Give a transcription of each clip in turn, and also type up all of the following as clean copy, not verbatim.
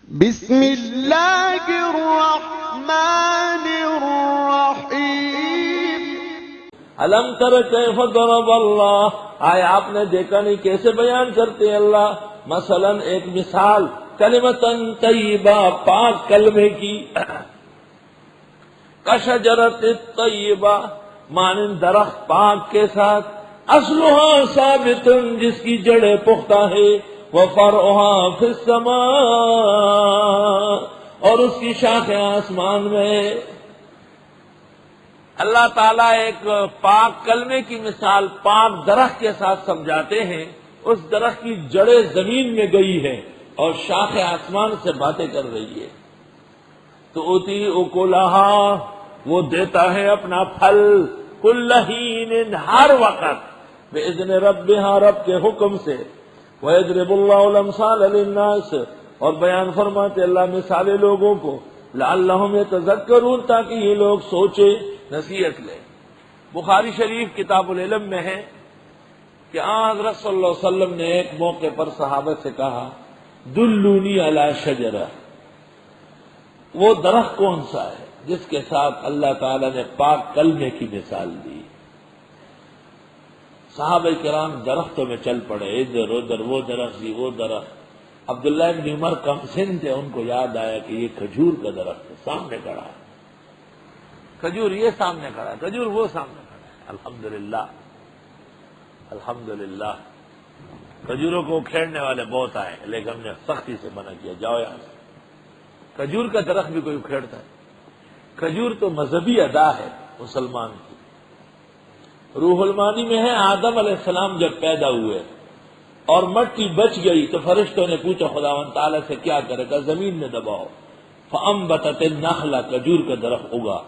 بسم اللہ الرحمن الرحیم۔ الم تر کیف ضرب اللہ، آیا آپ نے دیکھا نہیں کیسے بیان کرتے اللہ مثلا ایک مثال، کلمتن طیبہ پاک کلمے کی، کشجرت طیبہ مانند درخت پاک کے ساتھ، اصلها ثابت جس کی جڑیں پختہ ہے، وفرعها فی السماء اور اس کی شاخیں آسمان میں۔ اللہ تعالیٰ ایک پاک کلمے کی مثال پاک درخت کے ساتھ سمجھاتے ہیں، اس درخت کی جڑیں زمین میں گئی ہیں اور شاخیں آسمان سے باتیں کر رہی ہے، تو اتی اکلہا وہ دیتا ہے اپنا پھل، کل حین ہر وقت، باذن ربہا رب کے حکم سے، وَيَضْرِبُ اللَّهُ الْأَمْثَالَ لِلنَّاسِ اور بیان فرماتے اللہ مثالیں لوگوں کو، لعلہم یتذکرون تاکہ یہ لوگ سوچے نصیحت لیں۔ بخاری شریف کتاب العلم میں ہے کہ حضرت صلی اللہ علیہ وسلم نے ایک موقع پر صحابہ سے کہا، دلونی علی شجرہ، وہ درخت کون سا ہے جس کے ساتھ اللہ تعالی نے پاک کلمے کی مثال دی؟ صحابہ کرام درختوں میں چل پڑے، ادھر ادھر، وہ درخت جی وہ درخت۔ عبداللہ ابن عمر کم سن تھے، ان کو یاد آیا کہ یہ کھجور کا درخت ہے، سامنے کھڑا ہے، کھجور یہ سامنے کھڑا ہے، کھجور وہ سامنے کھڑا ہے۔ الحمدللہ الحمدللہ، کھجوروں کو کھیڑنے والے بہت آئے لیکن ہم نے سختی سے منع کیا، جاؤ یہاں سے۔ کھجور کا درخت بھی کوئی کھیڑتا ہے؟ کھجور تو مذہبی ادا ہے مسلمان کی۔ روح المانی میں ہے، آدم علیہ السلام جب پیدا ہوئے اور مٹی بچ گئی تو فرشتوں نے پوچھا خداوند تعالیٰ سے کیا کرے گا؟ زمین میں دباؤ، فَأَنبَتَتِ النَّخْلَ کھجور کا درخت اگا۔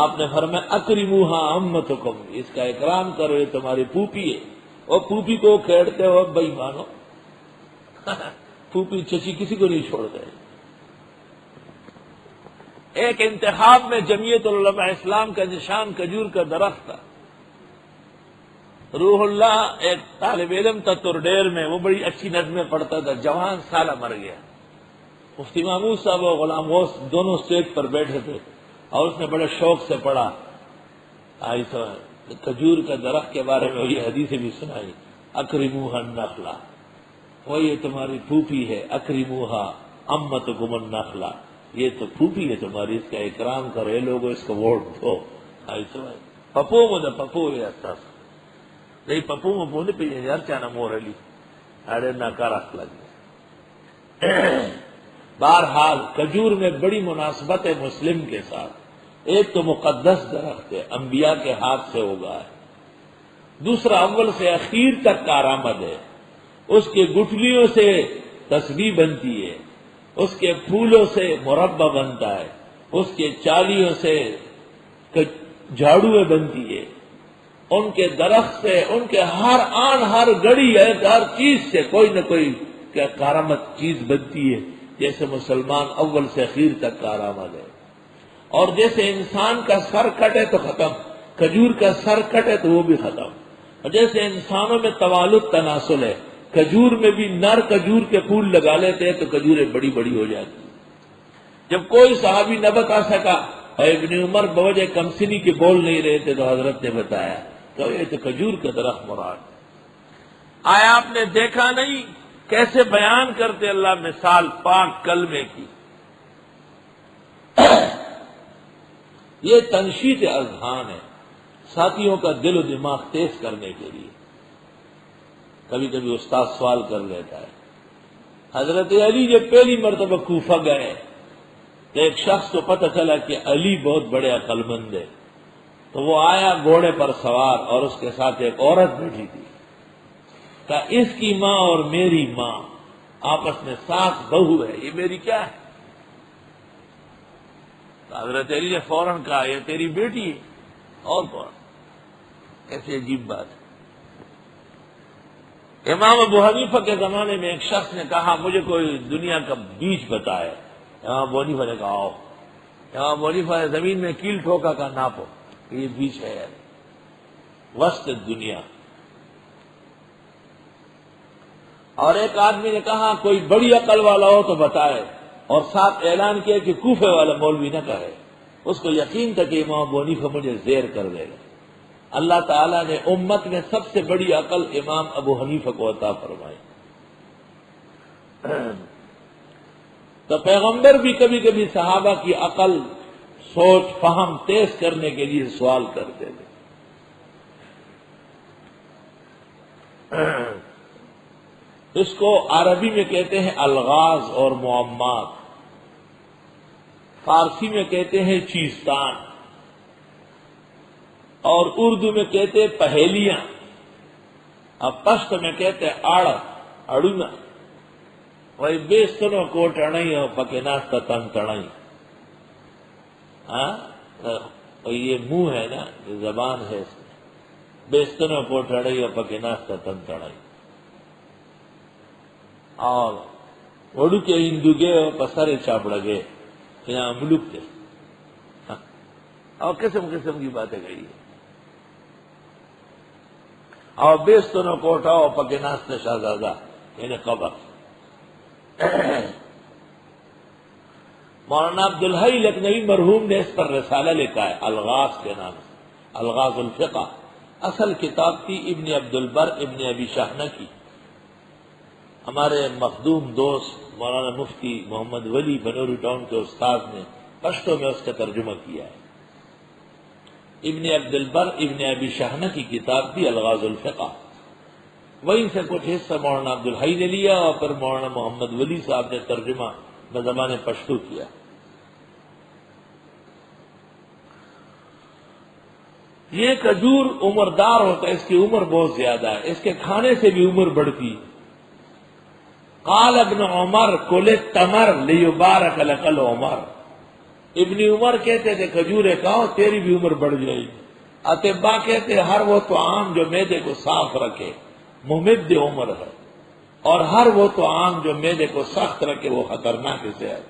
آپ نے فرمایا اکرموها امتکم، اس کا اکرام کرو، یہ تمہاری پھوپھی ہے۔ اور پھوپھی کو کھیڑتے ہو بے ایمانو، پھوپھی چچی کسی کو نہیں چھوڑتے۔ ایک انتخاب میں جمعیت العلماء اسلام کا نشان کھجور کا درخت تھا۔ روح اللہ ایک طالب علم تھا ترڈیر میں، وہ بڑی اچھی نظمیں پڑھتا تھا، جوان سالہ مر گیا۔ مفتی محمود صاحب اور غلام غوث دونوں اسٹیج پر بیٹھے تھے اور اس نے بڑے شوق سے پڑھا، کھجور کا درخت کے بارے میں یہ حدیثیں بھی سنائی، اکرموها النخلہ، وہ یہ تمہاری پھوپھی ہے، اکرموها امتکم النخلہ، یہ تو پھوپھی ہے تمہاری، اس کا اکرام کرو، اے لوگوں اس کو ووٹ دو۔ پپو مجھے پپو یہ احساس نہیں، پپو مپو نہیں پی یار چانا مورلی اڑے نہ کا رکھ لگے۔ بہرحال کھجور میں بڑی مناسبت ہے مسلم کے ساتھ۔ ایک تو مقدس درخت ہے، انبیاء کے ہاتھ سے ہوگا ہے، دوسرا اول سے اخیر تک کارآمد ہے، اس کے گٹھلیوں سے تسبیح بنتی ہے، اس کے پھولوں سے مربع بنتا ہے، اس کے چالیوں سے جھاڑویں بنتی ہے، ان کے درخت سے، ان کے ہر آن ہر گڑی ہے، ہر چیز سے کوئی نہ کوئی کیا کارآمد چیز بنتی ہے۔ جیسے مسلمان اول سے اخیر تک کارآمد ہے، اور جیسے انسان کا سر کٹے تو ختم، کھجور کا سر کٹے تو وہ بھی ختم، اور جیسے انسانوں میں توالد تناسل ہے، کھجور میں بھی نر کھجور کے پھول لگا لیتے ہیں تو کھجوریں بڑی بڑی ہو جاتی ہیں۔ جب کوئی صحابی نہ بتا سکا اور ابن عمر بوجہ کمسنی کے بول نہیں رہے تھے تو حضرت نے بتایا، تو یہ تو کھجور کا درخت مراد۔ آیا آپ نے دیکھا نہیں کیسے بیان کرتے اللہ مثال پاک کلمے کی؟ یہ تنشیط اذہان ہے، ساتھیوں کا دل و دماغ تیز کرنے کے لیے۔ کبھی کبھی استاد سوال کر لیتا ہے، حضرت علی جب پہلی مرتبہ کوفہ گئے تو ایک شخص کو پتہ چلا کہ علی بہت بڑے عقل مند ہے، تو وہ آیا گھوڑے پر سوار اور اس کے ساتھ ایک عورت بیٹھی تھی، کہا اس کی ماں اور میری ماں آپس میں ساس بہو ہے، یہ میری کیا ہے؟ تو حضرت علی نے فوراً کہا یہ تیری بیٹی ہے، اور کون؟ ایسی عجیب بات ہے۔ امام ابو حنیفہ کے زمانے میں ایک شخص نے کہا مجھے کوئی دنیا کا بیچ بتائے، امام ابو حنیفہ نے کہا آؤ، امام ابو حنیفہ نے زمین میں کیل ٹھوکا کا ناپو کہ یہ بیچ ہے یار، وسط دنیا۔ اور ایک آدمی نے کہا کوئی بڑی عقل والا ہو تو بتائے، اور ساتھ اعلان کیا کہ کوفے والا مولوی نہ کہے، اس کو یقین تھا کہ امام ابو حنیفہ مجھے زیر کر دے گا۔ اللہ تعالیٰ نے امت میں سب سے بڑی عقل امام ابو حنیفہ کو عطا فرمائی۔ تو پیغمبر بھی کبھی کبھی صحابہ کی عقل، سوچ، فہم تیز کرنے کے لیے سوال کرتے تھے۔ اس کو عربی میں کہتے ہیں الغاز اور معمات، فارسی میں کہتے ہیں چیستان، اور اردو میں کہتے ہیں پہیلیاں، اب پشت میں کہتے ہیں اڑنا، وہی بیستنوں کو ٹڑئی اور پکیناس تن ٹڑئی۔ یہ منہ ہے نا، یہ زبان ہے، اس میں بیستنوں کو ٹڑئی اور پکیناس تن ٹڑئی، اور وڑو کے ہندو گے اور پسرے چاپڑ گے یہاں ملک تھے، اور قسم قسم کی باتیں کہی ہے، اور بیستنوں کو اٹھاؤ پکیناس شہزادہ یعنی قبر۔ مولانا عبدالحی لکھنوی مرحوم نے اس پر رسالہ لکھا ہے الغاز کے نام سے، الغاز الفقہ۔ اصل کتاب تھی ابن عبد البر ابن ابی شاہنہ کی، ہمارے مخدوم دوست مولانا مفتی محمد ولی بنوری ٹاؤن کے استاد نے پشتو میں اس کا ترجمہ کیا ہے۔ ابن عبد البر ابن ابی شاہنہ کی کتاب تھی الغاز الفقہ، وہیں سے کچھ حصہ مولانا عبدالحی نے لیا اور پھر مولانا محمد ولی صاحب نے ترجمہ بزبان پشتو کیا۔ یہ کھجور عمردار ہوتا ہے، اس کی عمر بہت زیادہ ہے، اس کے کھانے سے بھی عمر بڑھتی۔ قال ابن عمر کل التمر لیبارک لک العمر، ابن عمر کہتے تھے کھجورے کھاؤ تیری بھی عمر بڑھ جائے گی۔ اطباء کہتے ہر وہ طعام جو معدے کو صاف رکھے ممد عمر ہے، اور ہر وہ طعام جو معدے کو سخت رکھے وہ خطرناک صحت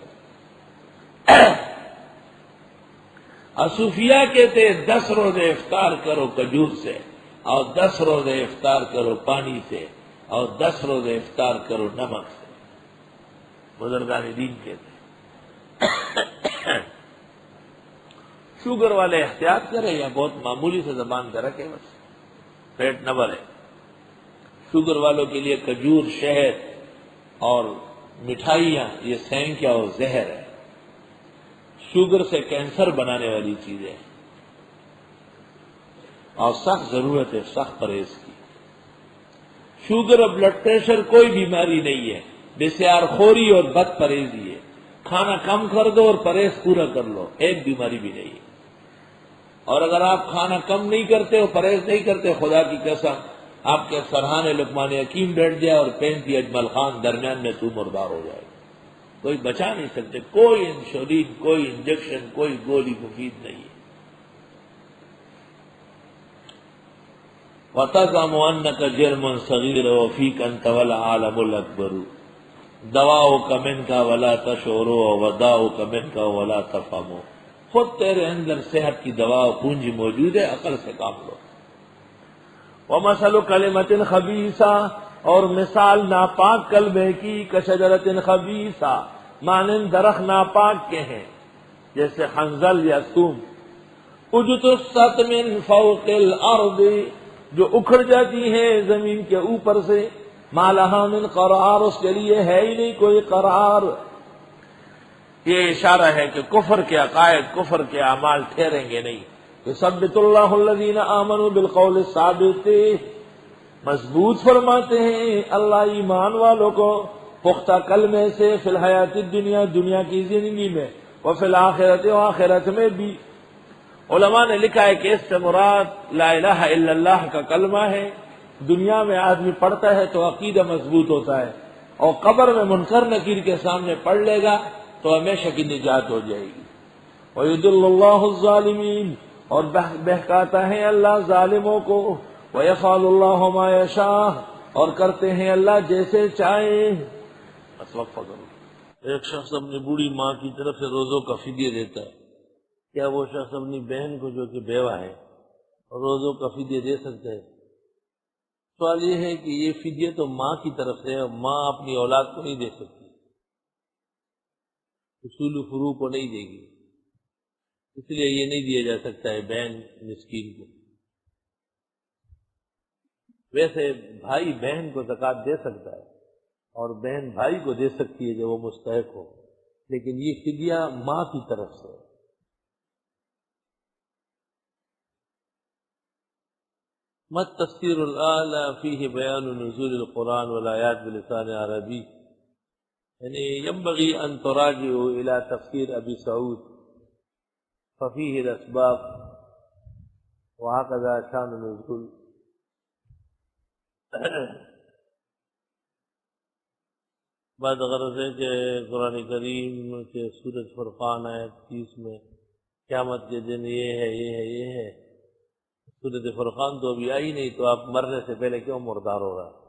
ہے۔ صوفیاء کہتے 10 روزے افطار کرو کھجور سے، اور 10 روزے افطار کرو پانی سے، اور 10 روزے افطار کرو نمک سے، بزرگان دین کہتے ہیں۔ شوگر والے احتیاط کرے یا بہت معمولی سے زبان پہ رکھے، بس پیٹ نہ بھرے۔ شوگر والوں کے لیے کھجور، شہد اور مٹھائیاں یہ سینکیا اور زہر ہے، شوگر سے کینسر بنانے والی چیزیں، اور سخت ضرورت ہے سخت پرہیز کی۔ شوگر اور بلڈ پریشر کوئی بیماری نہیں ہے، بسیار خوری اور بد پرہیزی ہے، کھانا کم کر دو اور پرہیز پورا کر لو، ایک بیماری بھی نہیں ہے۔ اور اگر آپ کھانا کم نہیں کرتے اور پرہیز نہیں کرتے، خدا کی قسم آپ کے سرحان لقمان حکیم بیٹھ جائے اور 35 اجمل خان درمیان میں تو مردار ہو جائے، کوئی بچا نہیں سکتے، کوئی انسولین، کوئی انجیکشن، کوئی گولی مفید نہیں ہے۔ وَتَزْعُمُ أَنَّكَ جِرْمٌ صَغِيرٌ وَفِيكَ أَنْتَ وَالْعَالَمُ الْأَكْبَرُ دَوَاؤُكَ مِنْكَ وَلَا تَشْعُرُ وَدَاؤُكَ مِنْكَ وَلَا تَفْهَمُ، خود تیرے اندر صحت کی دوا و پونجی موجود ہے، عقل سے کام لو۔ وَمَثَلُ كَلِمَةٍ خَبِيثَةٍ، اور مثال ناپاک کلمے کی، کشجرۃ خبیثہ، مانند درخت ناپاک کے ہیں، جیسے خنزل یا سوم، اجتثت من فوق الارض، جو اکھڑ جاتی ہے زمین کے اوپر سے، ما لها من قرار، اس کے لیے ہے ہی نہیں کوئی قرار۔ یہ اشارہ ہے کہ کفر کے عقائد، کفر کے اعمال ٹھہریں گے نہیں۔ یثبت اللہ الذین آمنوا بالقول الثابت، مضبوط فرماتے ہیں اللہ ایمان والوں کو پختہ کلمے سے، فی الحیات الدنیا، دنیا کی زندگی میں، وفی الآخرت، و آخرت میں بھی۔ علماء نے لکھا ہے کہ اس سے مراد لا الہ الا اللہ کا کلمہ ہے، دنیا میں آدمی پڑھتا ہے تو عقیدہ مضبوط ہوتا ہے، اور قبر میں منکر نکیر کے سامنے پڑھ لے گا تو ہمیشہ کی نجات ہو جائے گی۔ وَيُضِلُّ اللَّهُ الظَّالِمِينَ، اور بہکاتا ہے اللہ ظالموں کو، وَيَفْعَلُ اللَّهُ مَا يَشَاءُ، اور کرتے ہیں اللہ جیسے چاہے۔ بس وقفہ کرو۔ ایک شخص اپنی بوڑھی ماں کی طرف سے روزوں کا فدیہ دیتا ہے، کیا وہ شخص اپنی بہن کو جو کہ بیوہ ہے روزوں کا فدیہ دے سکتا ہے؟ سوال یہ ہے کہ یہ فدیہ تو ماں کی طرف سے ہے، ماں اپنی اولاد کو نہیں دے سکتی۔ اصول و فروع کو نہیں دے گی، اس لیے یہ نہیں دیا جا سکتا ہے بہن مسکین کو۔ ویسے بھائی بہن کو زکوٰۃ دے سکتا ہے اور بہن بھائی کو دے سکتی ہے جب وہ مستحق ہو، لیکن یہ فدیہ ماں کی طرف سے ہے۔ مت تفسیر الاعلی فیہ بیان نزول القرآن والآیات بلسان عربی، یعنی ينبغي ان تراجعوا الى تفسیر ابی سعود ففیہ الاسباب وهكذا شان النزول۔ بات غرض ہے کہ قرآن کریم کے سورۃ فرقان آیت 30 میں قیامت کے دن یہ ہے یہ ہے یہ ہے، سورۃ فرقان تو ابھی آئی نہیں، تو آپ مرنے سے پہلے کیوں مردار ہو رہا ہے؟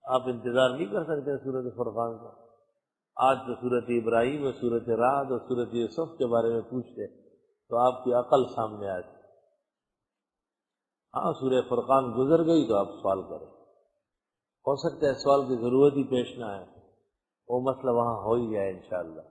آپ انتظار نہیں کر سکتے سورۃ فرقان کا؟ آج تو سورۃ ابراہیم اور سورۃ رعد اور سورۃ یوسف کے بارے میں پوچھتے تو آپ کی عقل سامنے آتی۔ ہاں سورہ فرقان گزر گئی تو آپ سوال کریں، ہو سکتا ہے سوال کی ضرورت ہی پیش نہ آئے، وہ مسئلہ وہاں ہو ہی جائے انشاءاللہ۔